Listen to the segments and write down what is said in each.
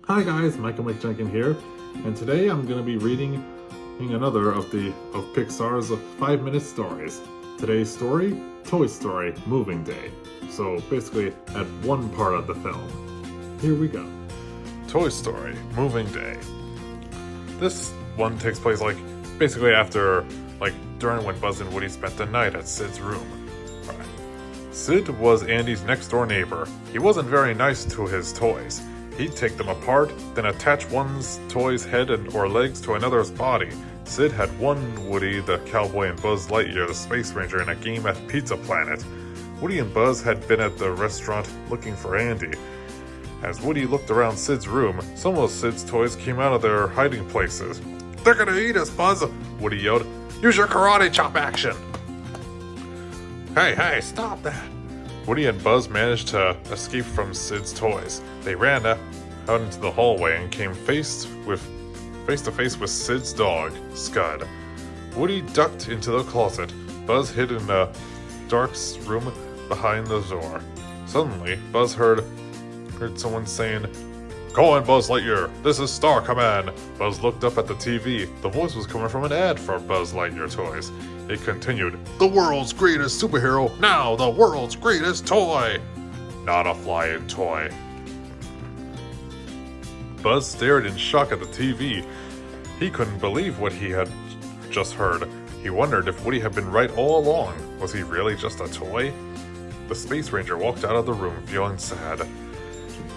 Hi guys, Michael McJenkin here, and today I'm going to be reading another of Pixar's 5-minute stories. Today's story, Toy Story Moving Day. So basically at one part of the film. Here we go. Toy Story Moving Day. This one takes place basically after during when Buzz and Woody spent the night at Sid's room. Alright. Sid was Andy's next door neighbor. He wasn't very nice to his toys. He'd take them apart, then attach one's toy's head or legs to another's body. Sid had one Woody the Cowboy and Buzz Lightyear the Space Ranger in a game at Pizza Planet. Woody and Buzz had been at the restaurant looking for Andy. As Woody looked around Sid's room, some of Sid's toys came out of their hiding places. "They're gonna eat us, Buzz!" Woody yelled. "Use your karate chop action!" Hey, stop that! Woody and Buzz managed to escape from Sid's toys. They ran out into the hallway and came face to face with Sid's dog, Scud. Woody ducked into the closet. Buzz hid in a dark room behind the door. Suddenly, Buzz heard someone saying, "Go on, Buzz Lightyear, this is Star Command." Buzz looked up at the TV. The voice was coming from an ad for Buzz Lightyear toys. It continued, "The world's greatest superhero, now the world's greatest toy." Not a flying toy. Buzz stared in shock at the TV. He couldn't believe what he had just heard. He wondered if Woody had been right all along. Was he really just a toy? The Space Ranger walked out of the room feeling sad.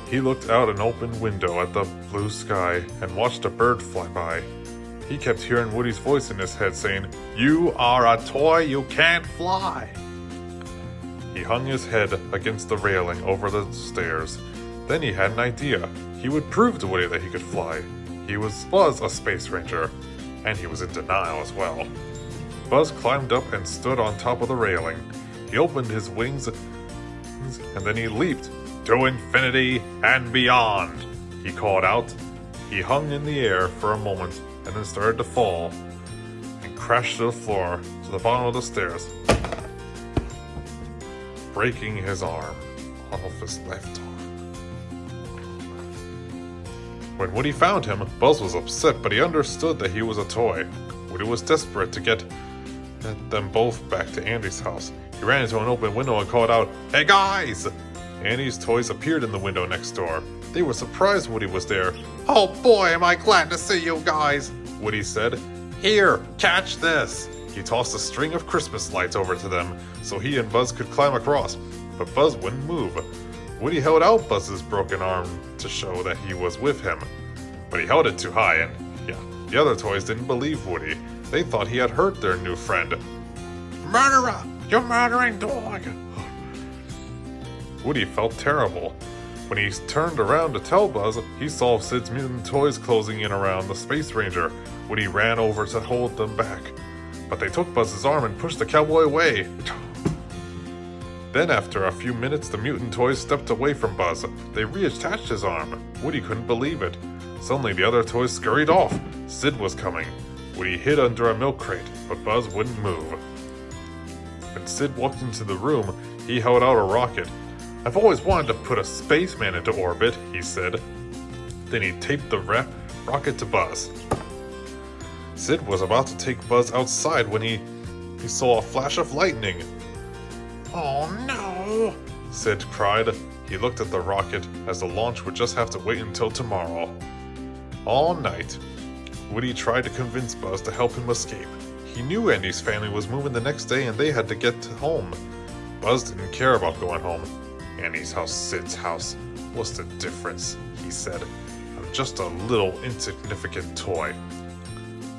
He looked out an open window at the blue sky and watched a bird fly by. He kept hearing Woody's voice in his head saying, "You are a toy, you can't fly." He hung his head against the railing over the stairs. Then he had an idea. He would prove to Woody that he could fly. He was a Space Ranger, and he was in denial as well. Buzz climbed up and stood on top of the railing. He opened his wings, and then he leaped to infinity and beyond. He called out. He hung in the air for a moment, and then started to fall, and crashed to the floor, to the bottom of the stairs, breaking his arm, off his left arm. When Woody found him, Buzz was upset, but he understood that he was a toy. Woody was desperate to get them both back to Andy's house. He ran into an open window and called out, "Hey guys!" Andy's toys appeared in the window next door. They were surprised Woody was there. "Oh boy, am I glad to see you guys," Woody said. "Here, catch this." He tossed a string of Christmas lights over to them so he and Buzz could climb across, but Buzz wouldn't move. Woody held out Buzz's broken arm to show that he was with him, but he held it too high and, the other toys didn't believe Woody. They thought he had hurt their new friend. "Murderer! You murdering dog!" Woody felt terrible. When he turned around to tell Buzz, he saw Sid's mutant toys closing in around the Space Ranger. Woody ran over to hold them back, but they took Buzz's arm and pushed the cowboy away. Then after a few minutes, the mutant toys stepped away from Buzz. They reattached his arm. Woody couldn't believe it. Suddenly the other toys scurried off. Sid was coming. Woody hid under a milk crate, but Buzz wouldn't move. When Sid walked into the room, he held out a rocket. "I've always wanted to put a spaceman into orbit," he said. Then he taped the rocket to Buzz. Sid was about to take Buzz outside when he saw a flash of lightning. "Oh no!" Sid cried. He looked at the rocket, as the launch would just have to wait until tomorrow. All night, Woody tried to convince Buzz to help him escape. He knew Andy's family was moving the next day and they had to get home. Buzz didn't care about going home. "Andy's house, Sid's house. What's the difference?" he said. "I'm just a little insignificant toy."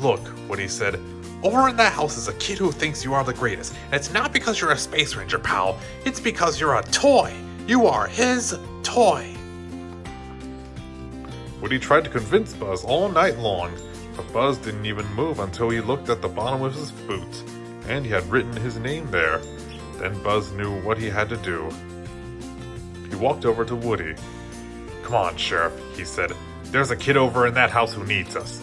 "Look," Woody said, "over in that house is a kid who thinks you are the greatest. And it's not because you're a Space Ranger, pal. It's because you're a toy. You are his toy." Woody tried to convince Buzz all night long, but Buzz didn't even move until he looked at the bottom of his boot, and he had written his name there. Then Buzz knew what he had to do. He walked over to Woody. "Come on, Sheriff," he said. "There's a kid over in that house who needs us."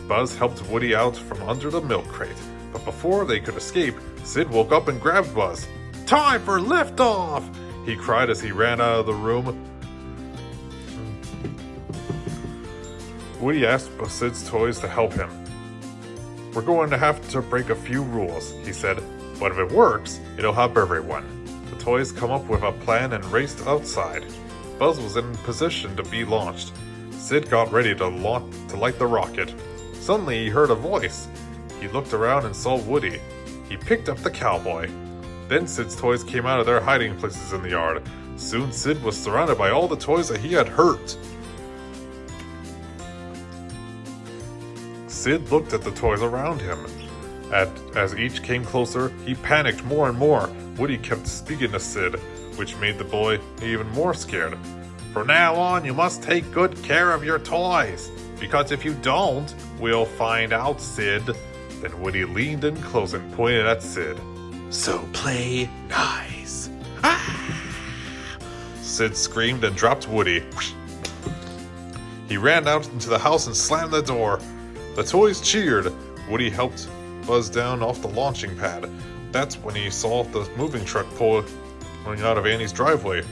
Buzz helped Woody out from under the milk crate, but before they could escape, Sid woke up and grabbed Buzz. "Time for liftoff!" he cried as he ran out of the room. Woody asked Sid's toys to help him. "We're going to have to break a few rules," he said, "but if it works, it'll help everyone." The toys come up with a plan and raced outside. Buzz was in position to be launched. Sid got ready to light the rocket. Suddenly he heard a voice. He looked around and saw Woody. He picked up the cowboy. Then Sid's toys came out of their hiding places in the yard. Soon Sid was surrounded by all the toys that he had hurt. Sid looked at the toys around him. As each came closer, he panicked more and more. Woody kept speaking to Sid, which made the boy even more scared. "From now on, you must take good care of your toys, because if you don't, we'll find out, Sid." Then Woody leaned in close and pointed at Sid. "So play nice." Sid screamed and dropped Woody. He ran out into the house and slammed the door. The toys cheered. Woody helped Buzz down off the launching pad. That's when he saw the moving truck pulling out of Annie's driveway.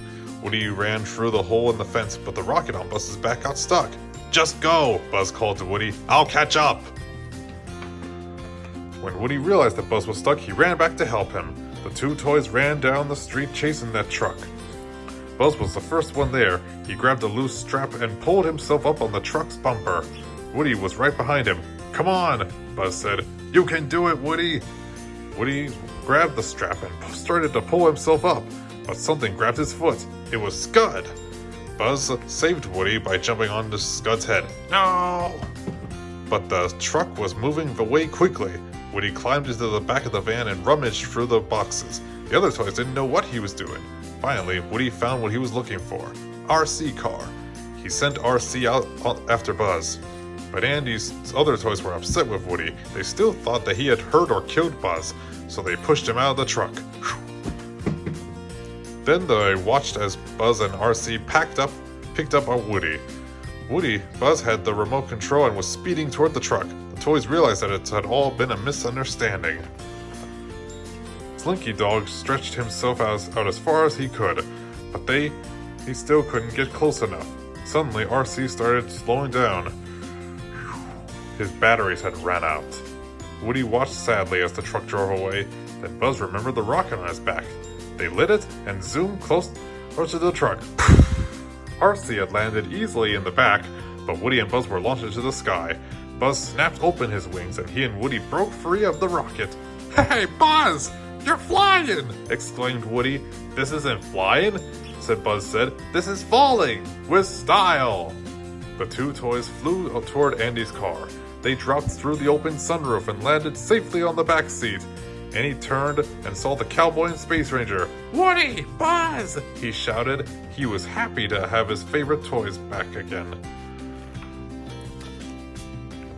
Woody ran through the hole in the fence, but the rocket on Buzz's back got stuck. "Just go," Buzz called to Woody. "I'll catch up." When Woody realized that Buzz was stuck, he ran back to help him. The two toys ran down the street chasing that truck. Buzz was the first one there. He grabbed a loose strap and pulled himself up on the truck's bumper. Woody was right behind him. "Come on," Buzz said. "You can do it, Woody." Woody grabbed the strap and started to pull himself up, but something grabbed his foot. It was Scud. Buzz saved Woody by jumping onto Scud's head. "No!" But the truck was moving away quickly. Woody climbed into the back of the van and rummaged through the boxes. The other toys didn't know what he was doing. Finally, Woody found what he was looking for. RC car. He sent RC out after Buzz. But Andy's other toys were upset with Woody. They still thought that he had hurt or killed Buzz, so they pushed him out of the truck. Then they watched as Buzz and RC picked up on Woody. Buzz had the remote control and was speeding toward the truck. The toys realized that it had all been a misunderstanding. Slinky Dog stretched himself out as far as he could, but he still couldn't get close enough. Suddenly, RC started slowing down. His batteries had ran out. Woody watched sadly as the truck drove away. Then Buzz remembered the rocket on his back. They lit it and zoomed close to the truck. RC had landed easily in the back, but Woody and Buzz were launched into the sky. Buzz snapped open his wings and he and Woody broke free of the rocket. "Hey, Buzz! You're flying!" exclaimed Woody. "This isn't flying," Buzz said. "This is falling! With style!" The two toys flew toward Andy's car. They dropped through the open sunroof and landed safely on the back seat. Andy turned and saw the cowboy and space ranger. "Woody! Buzz!" he shouted. He was happy to have his favorite toys back again.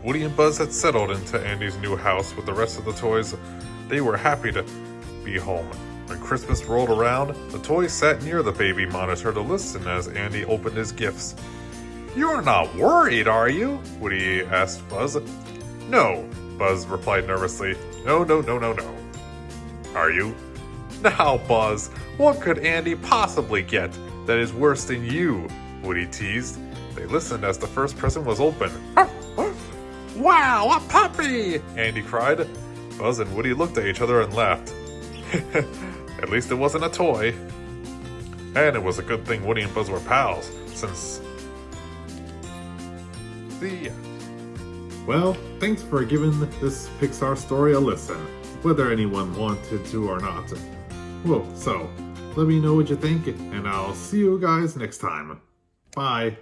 Woody and Buzz had settled into Andy's new house with the rest of the toys. They were happy to be home. When Christmas rolled around, the toys sat near the baby monitor to listen as Andy opened his gifts. "You're not worried, are you?" Woody asked Buzz. "No," Buzz replied nervously. No. "Are you?" "Now, Buzz, what could Andy possibly get that is worse than you?" Woody teased. They listened as the first present was opened. "Wow, a puppy!" Andy cried. Buzz and Woody looked at each other and laughed. At least it wasn't a toy. And it was a good thing Woody and Buzz were pals, since... The end. Well, thanks for giving this Pixar story a listen, whether anyone wanted to or not. Well, so, let me know what you think, and I'll see you guys next time. Bye.